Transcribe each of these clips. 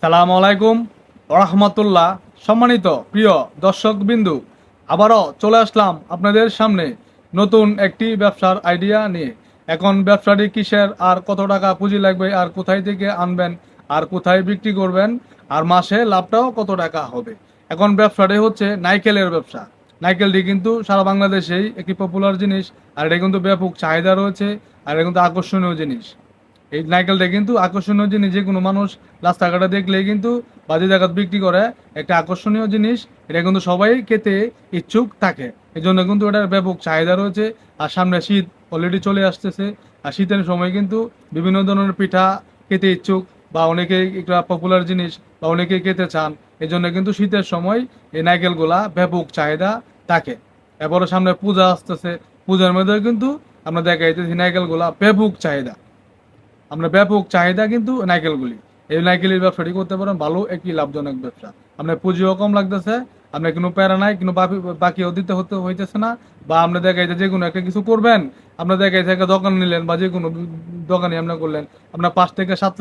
সালাম আলাইকুম রহমতুল্লাহ। সম্মানিত প্রিয় দর্শক বিন্দু, আবারও চলে আসলাম আপনাদের সামনে নতুন একটি ব্যবসার আইডিয়া নিয়ে। এখন ব্যবসাটি কিসের, আর কত টাকা পুঁজি লাগবে, আর কোথায় থেকে আনবেন, আর কোথায় বিক্রি করবেন, আর মাসে লাভটাও কত টাকা হবে। এখন ব্যবসাটি হচ্ছে নাইকেলের ব্যবসা। নাইকেলটি কিন্তু সারা বাংলাদেশেই একটি পপুলার জিনিস, আর এটা কিন্তু ব্যাপক চাহিদা রয়েছে, আর এটা কিন্তু আকর্ষণীয় জিনিস। এই নারকেলটা কিন্তু আকর্ষণীয় জিনিস, যে কোনো মানুষ রাস্তাঘাটে দেখলেই কিন্তু বাজি জায়গাত বিক্রি করে একটা আকর্ষণীয় জিনিস। এটা কিন্তু সবাই খেতে ইচ্ছুক থাকে, এই জন্য কিন্তু এটার ব্যাপক চাহিদা রয়েছে। আর সামনে শীত অলরেডি চলে আসতেছে, আর শীতের সময় কিন্তু বিভিন্ন ধরনের পিঠা খেতে ইচ্ছুক, বা অনেকে একটা পপুলার জিনিস, বা অনেকে খেতে চান। এই জন্য কিন্তু শীতের সময় এই নারকেলগুলা ব্যাপক চাহিদা থাকে। এরপরে সামনে পূজা আসতেছে, পূজার মধ্যে কিন্তু আমরা দেখা যাইতেছি নারকেলগুলা ব্যাপক চাহিদা। আমরা ব্যাপক চাহিদা কিন্তু নাইকেলগুলি, এই নাইকেলের ব্যবসাটি করতে পারেন, ভালো একটি লাভজনক ব্যবসা। আপনার পুঁজিও কম লাগতেছে, আপনার কোনো প্যারা নাই, কোনো বাকিও দিতে হতে হইতেছে না। বা আপনি দেখা যাচ্ছে যে কোনো একটা কিছু করবেন, আপনার দেখা যাচ্ছে একটা দোকান নিলেন, বা যে কোনো দোকানে আপনার করলেন, আপনার 5 থেকে 7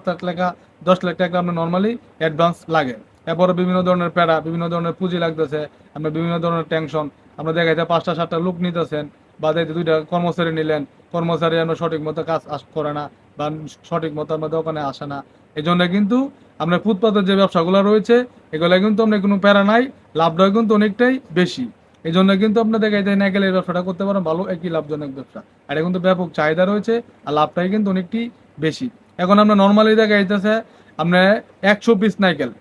লাখ টাকা, 10 লাখ টাকা আপনার নর্মালি অ্যাডভান্স লাগে। এরপরে বিভিন্ন ধরনের প্যারা, বিভিন্ন ধরনের পুঁজি লাগতেছে, আপনার বিভিন্ন ধরনের টেনশন। আপনার দেখা যাচ্ছে 5টা 7টা লোক নিতেছেন, বা দেখতে 2টা কর্মচারী নিলেন, কর্মচারী আমরা সঠিক মতো কাজ করে না, বা সঠিক মতো আমাদের ওখানে আসে না। এই জন্য কিন্তু আপনার ফুটপাতের যে ব্যবসাগুলো রয়েছে, এগুলো কিন্তু আপনার কোনো প্যারা নাই, লাভটাও কিন্তু অনেকটাই বেশি। এই জন্য কিন্তু আপনার দেখা যায় নাইকেলের ব্যবসাটা করতে পারেন, ভালো একটি লাভজনক ব্যবসা। আর এটা কিন্তু ব্যাপক চাহিদা রয়েছে, আর লাভটাই কিন্তু অনেকটি বেশি। এখন আমরা নর্মালি দেখা যাইতেছে আপনার 100 পিস নাইকেল,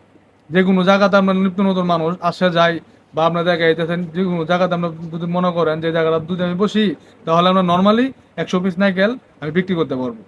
যে কোনো জায়গাতে আপনার নিত্য নতুন মানুষ আসে যায়, বা আপনার দেখা যাইতেছেন যে কোনো জায়গাতে আমরা যদি মনে করেন যে জায়গাটা যদি আমি বসি, তাহলে আমরা নর্মালি 100 পিস নাইকেল আমি বিক্রি করতে পারবো।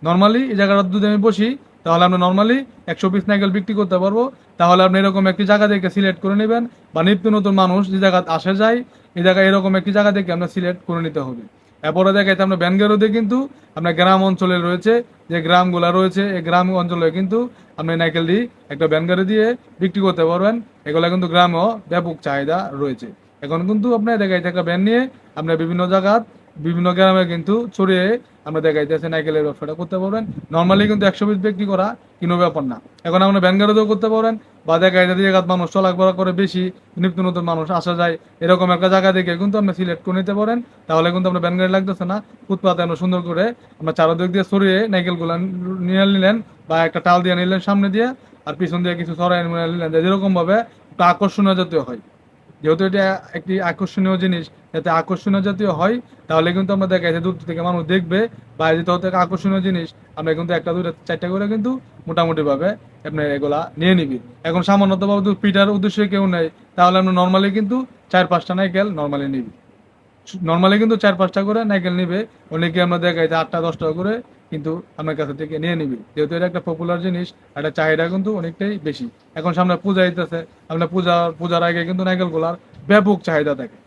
নর্মালি এই জায়গাটা যদি আমি বসি, তাহলে আমরা নর্মালি 100 পিস নাইকেল বিক্রি করতে পারবো। তাহলে আপনি এরকম একটি জায়গা থেকে সিলেক্ট করে নেবেন, বা নিত্য নতুন মানুষ যে জায়গা আসে যায়, এই জায়গায় এরকম একটি জায়গা থেকে আমরা সিলেক্ট করে নিতে হবে। এরপরে দেখাইতে আমরা ব্যানগারোতে কিন্তু আপনার গ্রাম অঞ্চলে রয়েছে, যে গ্রামগুলা রয়েছে, এই গ্রাম অঞ্চলে কিন্তু আপনি নাইকেল দিয়ে একটা ব্যানগাড়ি দিয়ে বিক্রি করতে পারবেন। এগুলা কিন্তু গ্রামেও ব্যাপক চাহিদা রয়েছে। এখন কিন্তু আপনার দেখাইতে একটা ব্যান নিয়ে আপনার বিভিন্ন জায়গা, বিভিন্ন গ্রামে কিন্তু ছড়িয়ে আমরা দেখা যাচ্ছে নাইকেলের ব্যবসাটা করতে পারবেন। নর্মালি কিন্তু 100 পিস বিক্রি করা কোনো ব্যাপার না। এখন আমরা ব্যানগাড়িতেও করতে পারেন, বা দেখা যাচ্ছে জায়গাত মানুষ চলাফেরা করে বেশি, নিত্য নতুন মানুষ আসা যায়, এরকম একটা জায়গা থেকে কিন্তু আপনি সিলেক্ট করে নিতে পারেন। তাহলে কিন্তু আপনার ব্যানগাড়ি লাগতেছে না, ফুটপাতে আমরা সুন্দর করে আমরা চারদিক দিয়ে ছড়িয়ে নাইকেলগুলো নিয়ে নিলেন, বা একটা টাল দিয়ে নিলেন সামনে দিয়ে, আর পিছন দিয়ে কিছু ছড়াই নিলেন, যেরকম ভাবে একটু আকর্ষণীয় জাতীয় হয়। যেহেতু এটা একটি আকর্ষণীয় জিনিস, যাতে আকর্ষণীয় জাতীয় হয়, তাহলে কিন্তু আমরা দেখা যাচ্ছে দূর থেকে মানুষ দেখবে, বা যেহেতু হতে আকর্ষণীয় জিনিস, আমরা কিন্তু 1 2 3 4টা করে কিন্তু মোটামুটি ভাবে আপনি এগুলা নিয়ে নিবি। এখন সামান্যত ভাবে পিঠার উদ্দেশ্যে কেউ নেই, তাহলে আমরা নর্মালি কিন্তু 4 5টা নাইকেল নর্মালি নিবি। নর্মালি কিন্তু 4 5টা করে নাইকেল নিবে, অনেকে আমরা দেখা যায় 8টা 10টা করে কিন্তু আমার কাছে থেকে নিয়ে নিবি, যেহেতু এটা একটা পপুলার জিনিস, একটা চাহিদা কিন্তু অনেকটাই বেশি। এখন সামনে পূজা আইতেছে, আপনার পূজার আগে কিন্তু নাইকেল গুলার ব্যাপক চাহিদা থাকে।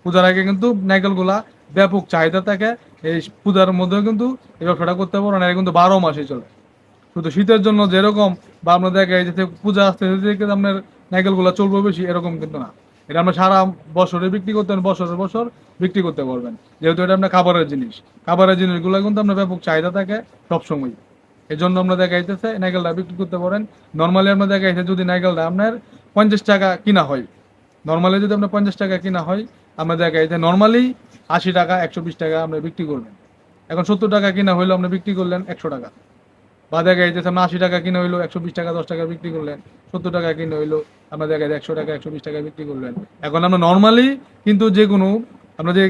পূজার আগে কিন্তু নাইকেল গুলা ব্যাপক চাহিদা থাকে। এই পূজার মধ্যেও কিন্তু এই ব্যবসাটা করতে পারো না, এটা কিন্তু 12 মাসে চলে। শুধু শীতের জন্য যেরকম, বা আপনার দেখা যাচ্ছে পূজা আসতে আপনার নাইকেল গুলা চলবে বেশি, এরকম কিন্তু না। এটা আমরা সারা বছরে বিক্রি করতে পারেন, বছরের বছর বিক্রি করতে পারবেন, যেহেতু এটা আপনার খাবারের জিনিস। খাবারের জিনিসগুলো কিন্তু আপনার ব্যাপক চাহিদা থাকে সবসময়। এই জন্য আমরা দেখা যাইতেছে নাইকেলটা বিক্রি করতে পারেন। নর্মালি আমরা দেখা যাচ্ছে যদি নাইকেলটা আপনার 50 টাকা কিনা হয়, নর্মালি যদি আপনার 50 টাকা কিনা হয়, আমরা দেখা যাচ্ছে নর্মালি 80 টাকা 120 টাকা আমরা বিক্রি করবেন। এখন 70 টাকা কিনা হইলো আপনি বিক্রি করলেন 100 টাকা, বা দেখা যাইতেছে আমরা 80 টাকা কিনে হইলো 120 টাকা 10 টাকা বিক্রি করলেন। 70 টাকা কিনে হইলো আমরা দেখা যায় 100 টাকা 120 টাকা বিক্রি করলেন। এখন আমরা নর্মালি কিন্তু যে কোনো, আমরা যে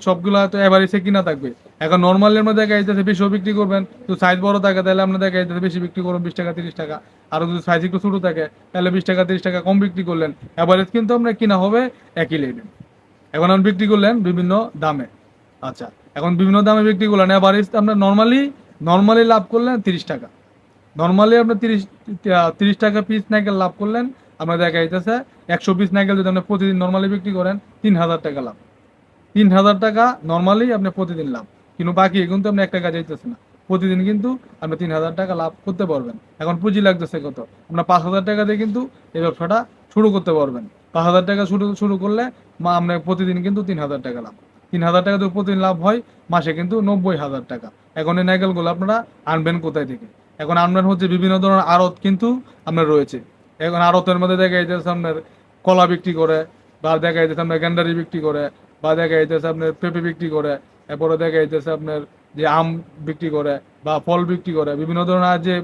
সবগুলা তো এভারেজে কিনা থাকবে। এখন নর্মালি আমরা দেখা যাইতেছে বেশিও বিক্রি করবেন, তো সাইজ বড় থাকে তাহলে আমরা দেখা যাইতেছে বেশি বিক্রি করবেন 20 টাকা 30 টাকা। আর যদি সাইজ একটু ছোট থাকে তাহলে 20 টাকা 30 টাকা কম বিক্রি করলেন। এভারেজ কিন্তু আমরা কিনা হবে একই লেভেল। এখন আমরা বিক্রি করলেন বিভিন্ন দামে। আচ্ছা, এখন বিভিন্ন দামে বিক্রি করলেন, এভারেজ আমরা নর্মালি নর্মালি লাভ করলেন 30 টাকা। নর্মালি আপনার 30 টাকা পিস নাইকেল লাভ করলেন। আমরা দেখা যাইতেছে 100 পিস নাইকেল যদি আপনি প্রতিদিন নর্মালি বিক্রি করেন, 3000 টাকা লাভ। 3000 টাকা নর্মালি আপনি প্রতিদিন লাভ, কিন্তু বাকি কিন্তু আপনি 1 টাকা যাইতেছে না। প্রতিদিন কিন্তু আপনি 3000 টাকা লাভ করতে পারবেন। এখন পুঁজি লাগতেছে কত, আপনার 5000 টাকা দিয়ে কিন্তু এই ব্যবসাটা শুরু করতে পারবেন। 5000 টাকা শুরু শুরু করলে আপনার প্রতিদিন কিন্তু 3000 টাকা লাভ। 3000 টাকা যদি প্রতিদিন লাভ হয়, মাসে কিন্তু 90,000 টাকা। এখন এই নাইকেলগুলো আপনারা আনবেন কোথায় থেকে? এখন আপনার হচ্ছে বিভিন্ন ধরনের আড়ত কিন্তু আপনার রয়েছে। এখন আড়তের মধ্যে দেখা যাইতেছে আপনার কলা বিক্রি করে, বা দেখা যাইতেছে আপনার গ্যান্ডারি বিক্রি করে, বা দেখা যাইতেছে আপনার পেঁপে বিক্রি করে, এরপরে দেখা যাইতেছে আপনার যে আম বিক্রি করে বা ফল বিক্রি করে। বিভিন্ন ধরনের যে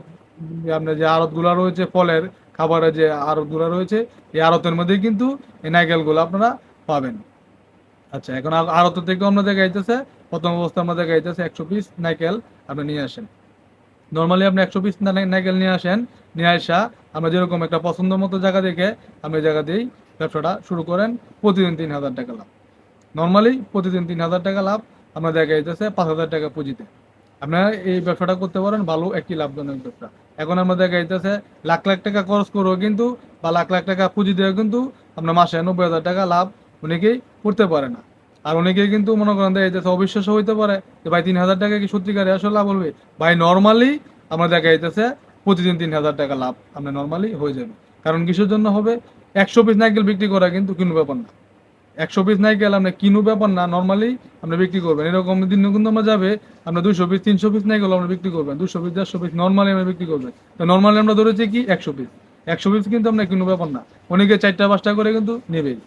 আপনার যে আড়তগুলো রয়েছে ফলের, খাবারের যে আড়তগুলো রয়েছে, এই আড়তের মধ্যেই কিন্তু এই নারকেলগুলো আপনারা পাবেন। আচ্ছা, এখন আড়ত থেকে আমরা দেখা যাইতেছে প্রথম অবস্থা আমরা দেখা যাইতেছে 100 পিস নারকেল আপনি নিয়ে আসেন। নর্মালি আপনি 100 পিস নারকেল নিয়ে আসেন, নিয়ে আসা আমরা যেরকম একটা পছন্দ মতো জায়গা দেখে আপনি ওই জায়গা দিয়েই ব্যবসাটা শুরু করেন। প্রতিদিন 3,000 টাকা লাভ। নর্মালি প্রতিদিন 3,000 টাকা লাভ। আমরা দেখা যাইতেছে 5,000 টাকা পুঁজিতে আপনারা এই ব্যবসাটা করতে পারেন। ভালো একটি লাভজনক ব্যবসা। এখন আমরা দেখা যাইতেছে লাখ লাখ টাকা খরচ করেও কিন্তু, বা লাখ লাখ টাকা পুঁজি দিয়েও কিন্তু আপনার মাসে 90,000 টাকা লাভ অনেকেই করতে পারে না। আর অনেকেই কিন্তু মনে করেন দেখা যাইতেছে অবিশ্বাস হইতে পারে যে ভাই 3,000 টাকা কি সত্যিকারে আসলে লাভ হবে? ভাই নর্মালি আমরা দেখা যাইতেছে প্রতিদিন 3,000 টাকা লাভ আপনার নর্মালি হয়ে যাবে। কারণ কিসের জন্য হবে? 100 পিস নারকেল বিক্রি করা কিন্তু কোনো ব্যাপার না। 100 পিস নারকেল আপনি কিনো ব্যাপার না, নর্মালি আপনি বিক্রি করবেন। এরকম দিন কিন্তু আমার যাবে আপনার 200 পিস 300 পিস নারকেল আপনি বিক্রি করবেন, 200 পিস 150 পিস নর্মালি আমরা বিক্রি করবেন। তো নর্মালি আমরা ধরেছি কি 100 পিস। 100 পিস কিন্তু আপনার কিনো ব্যাপার না। অনেকে 4টা 5টা করে কিন্তু নেবেই।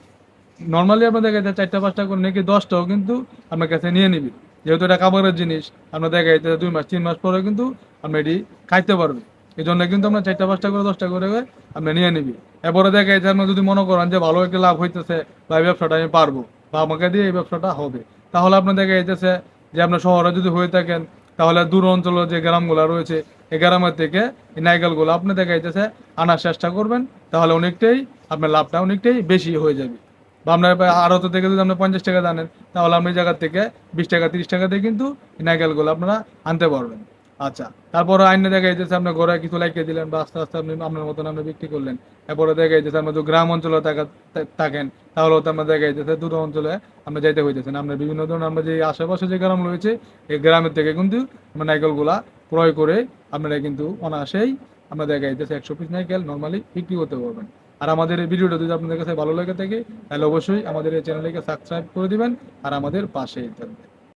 নর্মালি আপনাদের কাছে 4টা 5টা করে নাকি 10টাও কিন্তু আপনার কাছে নিয়ে নিবি। যেহেতু এটা খাবারের জিনিস, আপনার দেখা যাইতে 2 মাস 3 মাস পরে কিন্তু আপনি এটি খাইতে পারবে। এই জন্য কিন্তু আমরা 4টা 5টা করে 10টা করে আপনি নিয়ে নিবি। এরপরে দেখা যাচ্ছে আপনি যদি মনে করেন যে ভালো একটা লাভ হইতেছে বা এই ব্যবসাটা আমি পারবো বা আমাকে দিয়ে এই ব্যবসাটা হবে, তাহলে আপনার দেখা যাইতেছে যে আপনার শহরে যদি হয়ে থাকেন, তাহলে দূর অঞ্চলের যে গ্রামগুলো রয়েছে এই গ্রামের থেকে এই নারকেলগুলো আপনি দেখা যাইতেছে আনার চেষ্টা করবেন। তাহলে অনেকটাই আপনার লাভটা অনেকটাই বেশি হয়ে যাবে। বা আপনার আড়ত থেকে যদি আপনি 50 টাকা জানেন, তাহলে আপনি এই জায়গার থেকে 20 টাকা 30 টাকা দিয়ে কিন্তু এই নারকেলগুলো আপনারা আনতে পারবেন। আচ্ছা, তারপরে আইনে দেখা যাইতেছে আপনার ঘরে কিছু লাগিয়ে দিলেন বা আস্তে আস্তে আপনি আপনার মতন আপনি বিক্রি করলেন। এরপরে দেখা যাইতেছে আপনি যদি গ্রাম অঞ্চলে থাকেন, তাহলে তো আমরা দেখা যাইতেছে দূর অঞ্চলে আমরা যাইতে হইতেছেন। আমরা বিভিন্ন ধরনের আমরা যে আশেপাশে যে গ্রাম রয়েছে এই গ্রামের থেকে কিন্তু আমরা নারকেলগুলা ক্রয় করে আপনারা কিন্তু অনায়াসেই আমরা দেখা যাইতেছে 100 পিস নারকেল নর্মালি বিক্রি করতে পারবেন। আর আমাদের এই ভিডিওটা যদি আপনাদের কাছে ভালো লেগে থাকে, তাহলে অবশ্যই আমাদের এই চ্যানেলটিকে সাবস্ক্রাইব করে দিবেন আর আমাদের পাশেই থাকবেন।